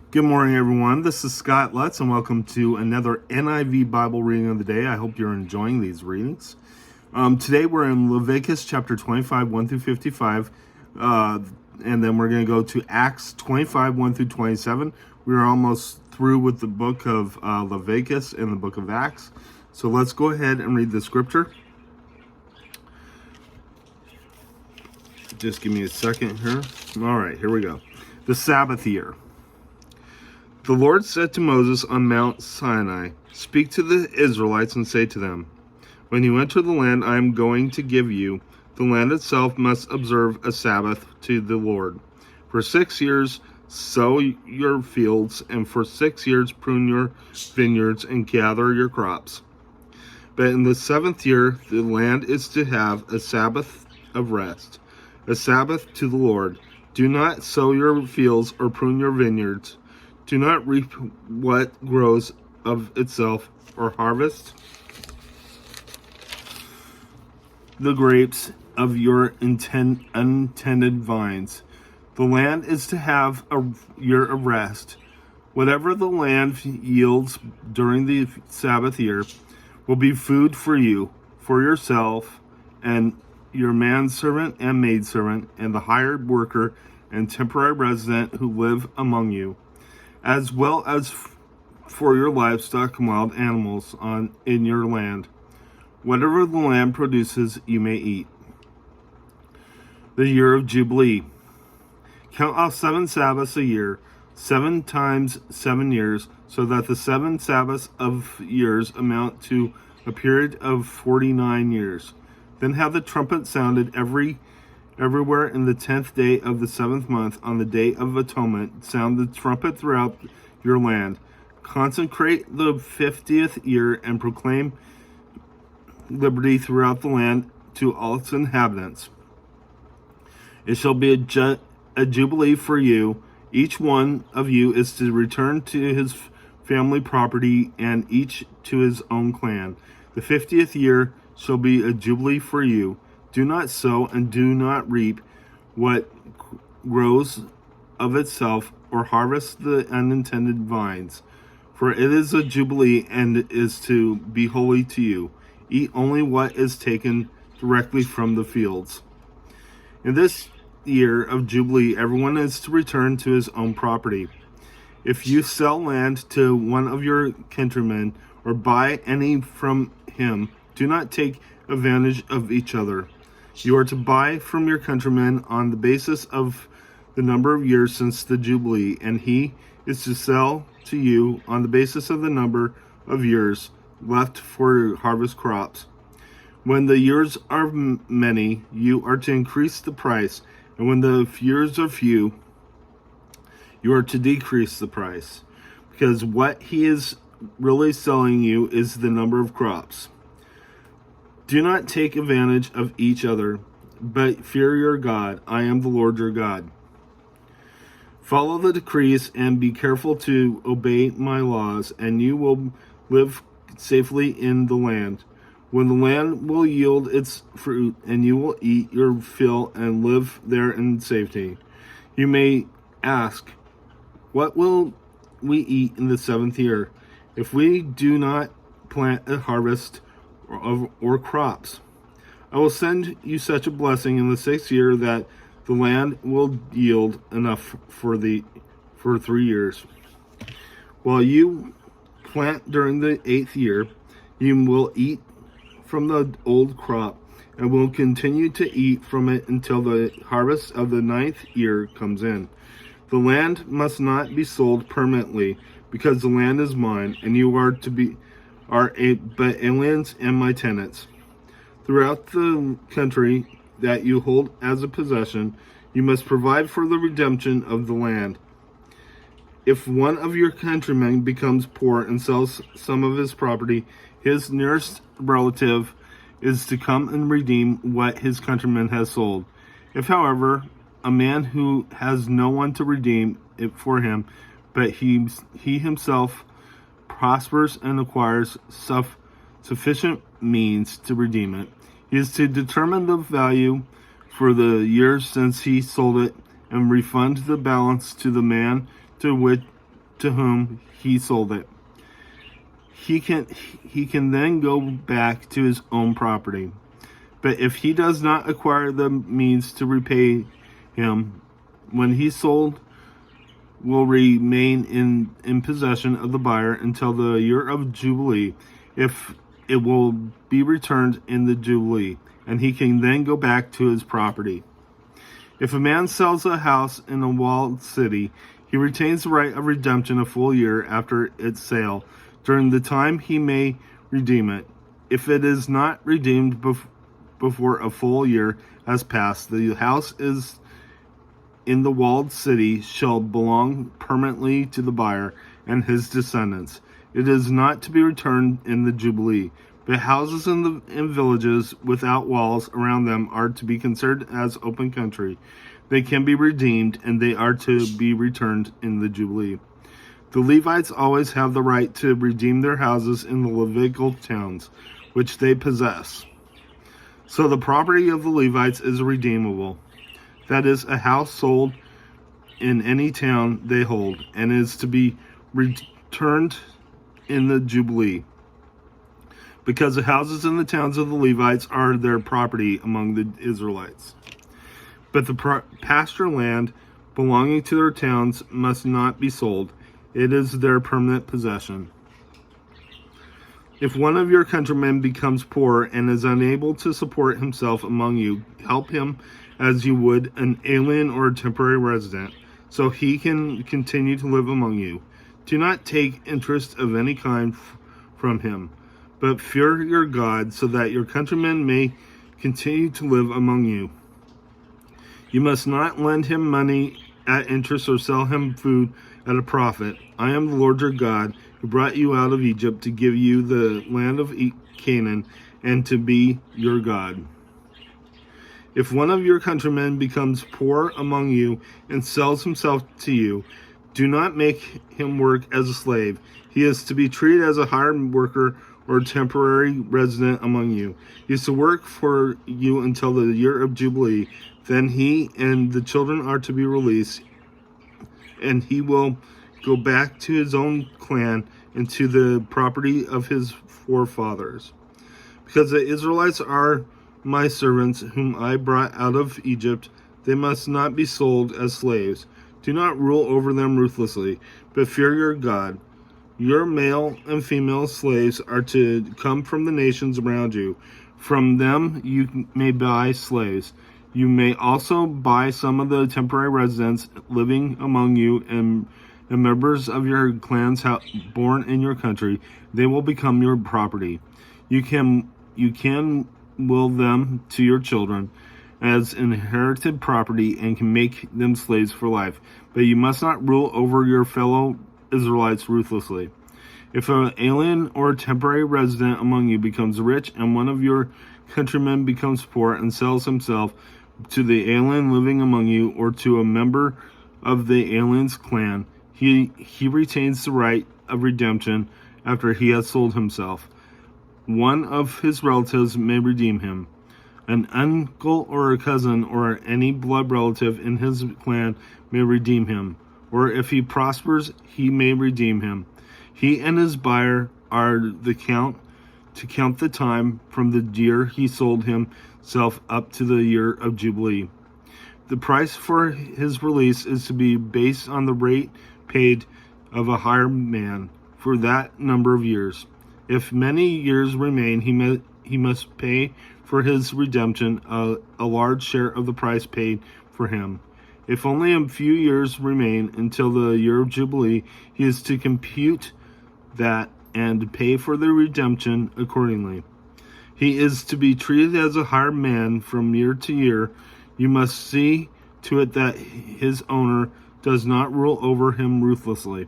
Good morning, everyone. This is Scott Lutz, and welcome to another NIV Bible reading of the day. I hope you're enjoying these readings. Today we're in Leviticus chapter 25, 1 through 55, and then we're going to go to Acts 25, 1 through 27. We're almost through with the book of Leviticus and the book of Acts. So let's go ahead and read the scripture. Just give me a second here. All right, here we go. The Sabbath year. The Lord said to Moses on Mount Sinai, "Speak to the Israelites and say to them, when you enter the land I am going to give you, the land itself must observe a Sabbath to the Lord. For 6 years sow your fields, and for 6 years prune your vineyards and gather your crops. But in the 7th year the land is to have a Sabbath of rest, a Sabbath to the Lord. Do not sow your fields or prune your vineyards. Do not reap what grows of itself, or harvest the grapes of your untended vines. The land is to have a year of rest. Whatever the land yields during the Sabbath year will be food for you, for yourself, and your manservant and maidservant, and the hired worker and temporary resident who live among you, as well as for your livestock and wild animals in your land. Whatever the land produces, you may eat. The year of Jubilee. Count off 7 Sabbaths a year, 7 times 7 years, so that the 7 Sabbaths of years amount to a period of 49 years. Then have the trumpet sounded everywhere in the 10th day of the 7th month, on the day of atonement. Sound the trumpet throughout your land. Consecrate the 50th year and proclaim liberty throughout the land to all its inhabitants. It shall be a jubilee for you. Each one of you is to return to his family property, and each to his own clan. The 50th year shall be a jubilee for you. Do not sow and do not reap what grows of itself, or harvest the unintended vines. For it is a jubilee and is to be holy to you. Eat only what is taken directly from the fields. In this year of Jubilee, everyone is to return to his own property. If you sell land to one of your countrymen, or buy any from him, do not take advantage of each other. You are to buy from your countryman on the basis of the number of years since the Jubilee, and he is to sell to you on the basis of the number of years left for harvest crops. When the years are many, you are to increase the price, and when the years are few, you are to decrease the price, because what he is really selling you is the number of crops. Do not take advantage of each other, but fear your God. I am the Lord your God. Follow the decrees and be careful to obey my laws, and you will live safely in the land. When the land will yield its fruit, and you will eat your fill and live there in safety. You may ask, what will we eat in the 7th year, if we do not plant a harvest or crops? I will send you such a blessing in the 6th year that the land will yield enough for 3 years. While you plant during the 8th year, you will eat from the old crop, and will continue to eat from it until the harvest of the 9th year comes in. The land must not be sold permanently, because the land is mine, and you are but aliens and my tenants. Throughout the country that you hold as a possession, you must provide for the redemption of the land. If one of your countrymen becomes poor and sells some of his property, his nearest relative is to come and redeem what his countryman has sold. If, however, a man who has no one to redeem it for him, but he himself prospers and acquires sufficient means to redeem it, he is to determine the value for the years since he sold it, and refund the balance to the man to to whom he sold it. He can then go back to his own property. But if he does not acquire the means to repay him, when he sold will remain in possession of the buyer until the year of Jubilee, if it will be returned in the Jubilee, and he can then go back to his property. If a man sells a house in a walled city, he retains the right of redemption a full year after its sale. During the time he may redeem it. If it is not redeemed before a full year has passed, the house is in the walled city shall belong permanently to the buyer and his descendants. It is not to be returned in the Jubilee. But houses in villages without walls around them are to be considered as open country. They can be redeemed, and they are to be returned in the Jubilee. The Levites always have the right to redeem their houses in the Levitical towns, which they possess. So the property of the Levites is redeemable. That is, a house sold in any town they hold, and is to be returned in the Jubilee. Because the houses in the towns of the Levites are their property among the Israelites. But the pasture land belonging to their towns must not be sold. It is their permanent possession. If one of your countrymen becomes poor and is unable to support himself among you, help him as you would an alien or a temporary resident, so he can continue to live among you. Do not take interest of any kind from him, but fear your God, so that your countrymen may continue to live among you. You must not lend him money at interest or sell him food at a profit. I am the Lord your God, who brought you out of Egypt to give you the land of Canaan and to be your God. If one of your countrymen becomes poor among you and sells himself to you, do not make him work as a slave. He is to be treated as a hired worker or temporary resident among you. He is to work for you until the year of Jubilee. Then he and the children are to be released, and he will go back to his own clan and to the property of his forefathers. Because the Israelites are my servants, whom I brought out of Egypt, they must not be sold as slaves. Do not rule over them ruthlessly, but fear your God. Your male and female slaves are to come from the nations around you. From them you may buy slaves. You may also buy some of the temporary residents living among you and members of your clans born in your country. They will become your property. You can will them to your children as inherited property and can make them slaves for life. But you must not rule over your fellow Israelites ruthlessly. If an alien or a temporary resident among you becomes rich and one of your countrymen becomes poor and sells himself to the alien living among you or to a member of the alien's clan, he retains the right of redemption after he has sold himself. One of his relatives may redeem him. An uncle or a cousin or any blood relative in his clan may redeem him, or if he prospers, he may redeem him. He and his buyer are to count the time from the year he sold himself up to the year of Jubilee. The price for his release is to be based on the rate paid of a hired man for that number of years. If many years remain, he must pay for his redemption a large share of the price paid for him. If only a few years remain until the year of Jubilee, he is to compute that and pay for the redemption accordingly. He is to be treated as a hired man from year to year. You must see to it that his owner does not rule over him ruthlessly.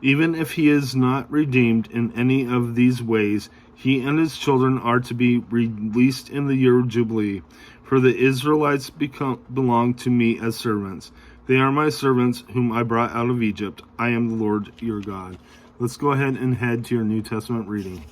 Even if he is not redeemed in any of these ways, he and his children are to be released in the year of Jubilee. For the Israelites belong to me as servants. They are my servants whom I brought out of Egypt. I am the Lord your God. Let's go ahead and head to your New Testament reading.